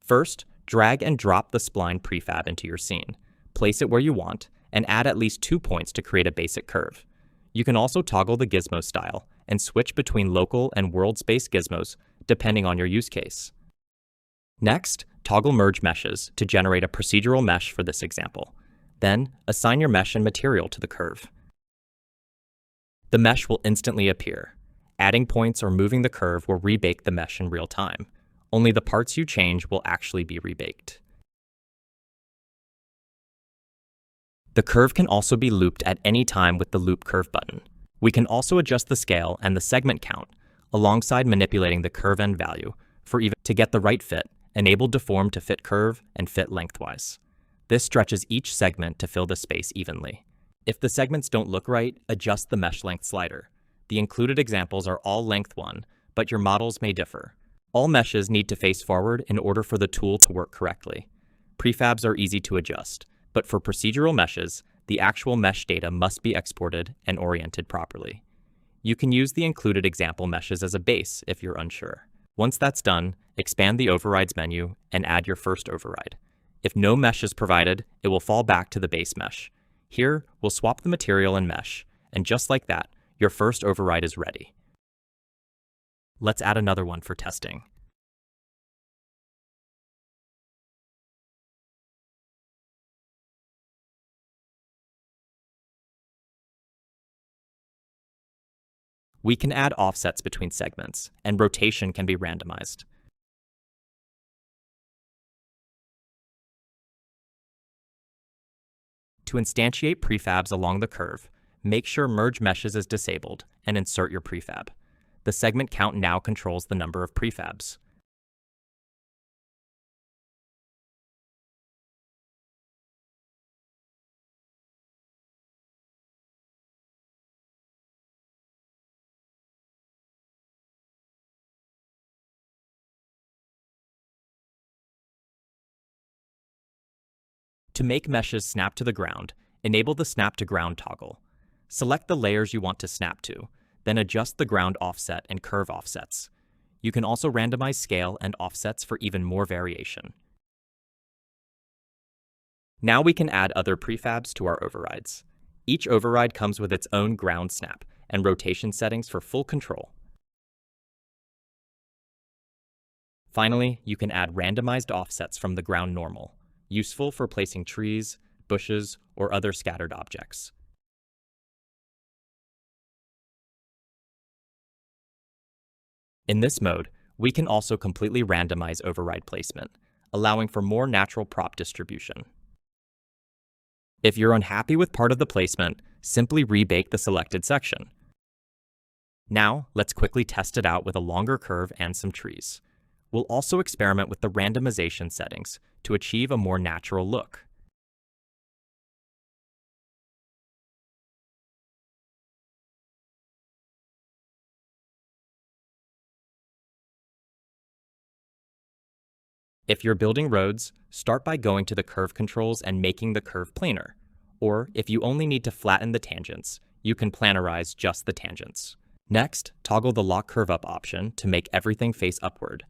First, drag and drop the spline prefab into your scene. Place it where you want, and add at least 2 points to create a basic curve. You can also toggle the gizmo style and switch between local and world space gizmos depending on your use case. Next, toggle merge meshes to generate a procedural mesh for this example. Then, assign your mesh and material to the curve. The mesh will instantly appear. Adding points or moving the curve will rebake the mesh in real time. Only the parts you change will actually be rebaked. The curve can also be looped at any time with the Loop Curve button. We can also adjust the scale and the segment count, alongside manipulating the curve end value to get the right fit. Enable Deform to fit curve and fit lengthwise. This stretches each segment to fill the space evenly. If the segments don't look right, adjust the mesh length slider. The included examples are all length 1, but your models may differ. All meshes need to face forward in order for the tool to work correctly. Prefabs are easy to adjust, but for procedural meshes, the actual mesh data must be exported and oriented properly. You can use the included example meshes as a base if you're unsure. Once that's done, expand the Overrides menu and add your first override. If no mesh is provided, it will fall back to the base mesh. Here, we'll swap the material and mesh, and just like that, your first override is ready. Let's add another one for testing. We can add offsets between segments, and rotation can be randomized. To instantiate prefabs along the curve, make sure Merge Meshes is disabled and insert your prefab. The segment count now controls the number of prefabs. To make meshes snap to the ground, enable the Snap to Ground toggle. Select the layers you want to snap to, then adjust the ground offset and curve offsets. You can also randomize scale and offsets for even more variation. Now we can add other prefabs to our overrides. Each override comes with its own ground snap and rotation settings for full control. Finally, you can add randomized offsets from the ground normal, useful for placing trees, bushes, or other scattered objects. In this mode, we can also completely randomize override placement, allowing for more natural prop distribution. If you're unhappy with part of the placement, simply rebake the selected section. Now, let's quickly test it out with a longer curve and some trees. We'll also experiment with the randomization settings to achieve a more natural look. If you're building roads, start by going to the curve controls and making the curve planar. Or if you only need to flatten the tangents, you can planarize just the tangents. Next, toggle the Lock Curve Up option to make everything face upward.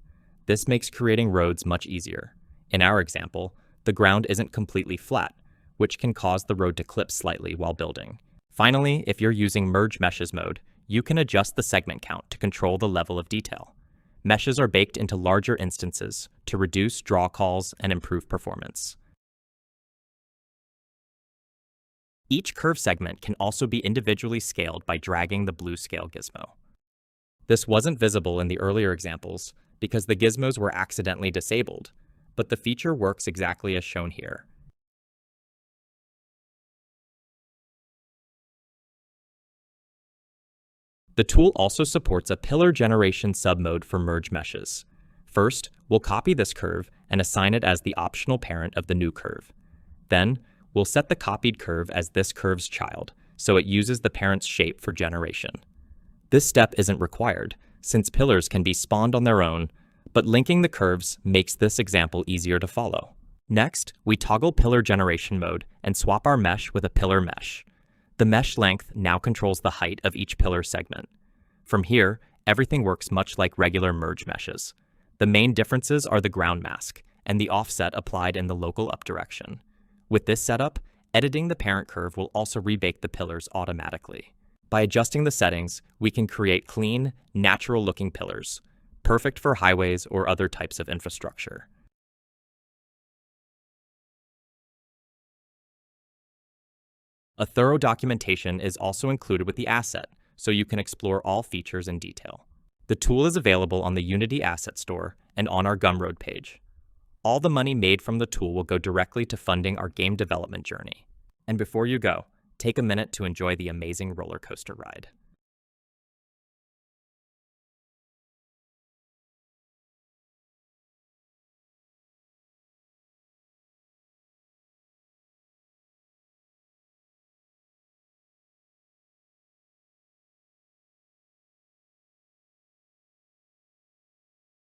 This makes creating roads much easier. In our example, the ground isn't completely flat, which can cause the road to clip slightly while building. Finally, if you're using Merge Meshes mode, you can adjust the segment count to control the level of detail. Meshes are baked into larger instances to reduce draw calls and improve performance. Each curve segment can also be individually scaled by dragging the blue scale gizmo. This wasn't visible in the earlier examples because the gizmos were accidentally disabled, but the feature works exactly as shown here. The tool also supports a pillar generation submode for merge meshes. First, we'll copy this curve and assign it as the optional parent of the new curve. Then, we'll set the copied curve as this curve's child, so it uses the parent's shape for generation. This step isn't required, since pillars can be spawned on their own, but linking the curves makes this example easier to follow. Next, we toggle pillar generation mode and swap our mesh with a pillar mesh. The mesh length now controls the height of each pillar segment. From here, everything works much like regular merge meshes. The main differences are the ground mask and the offset applied in the local up direction. With this setup, editing the parent curve will also rebake the pillars automatically. By adjusting the settings, we can create clean, natural-looking pillars, perfect for highways or other types of infrastructure. A thorough documentation is also included with the asset, so you can explore all features in detail. The tool is available on the Unity Asset Store and on our Gumroad page. All the money made from the tool will go directly to funding our game development journey. And before you go, take a minute to enjoy the amazing roller coaster ride.